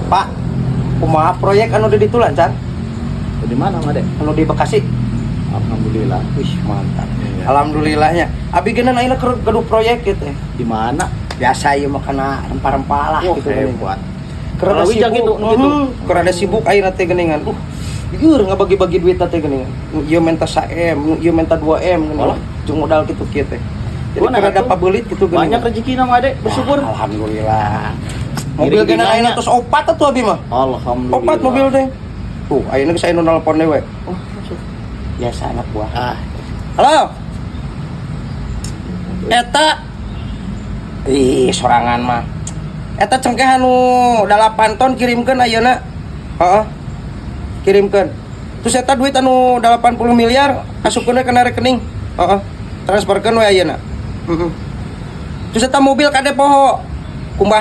Pak, kumaha proyek anu di ditu lancar? Di mana Made? Anu di Bekasi. Alhamdulillah. Wih, mantap. Iya. Alhamdulillahnya. Abi geuna ayeuna kudu proyek gitu. Di mana? Biasa ieu mah kana rempah-rempah lah Oh, gitu. hebat. Kerada Kalau wijang sibuk gitu. Kerada sibuk ayeuna teh geuningan. Ieur ngabagi-bagi duit teh geuningan. Ieu minta 1M, ieu minta 2M geuningan. Oh. Jeung modal kitu kieu teh. Jadi Gimana kerada atuh? pabelit gitu geuningan. Banyak rezekina Made, bersyukur. Alhamdulillah. Mobil Ngiring geuna gimana? ayeuna tos 4 atuh abi mah. Alhamdulillah. 4 mobil teh. Tuh, ayeuna geus aya nu nelpon dewe. Oh, masuk. Biasa anak buah. Ah, Halo. Eta. Ih, sorangan mah. Eta cengkeh anu 8 ton kirimkeun ayeuna. Heeh. Kirimkeun. Terus eta duit anu 80 miliar asupkeun we kana rekening. Heeh. Transferkeun we ayeuna. Heeh. Terus eta mobil kade poho. Kumaha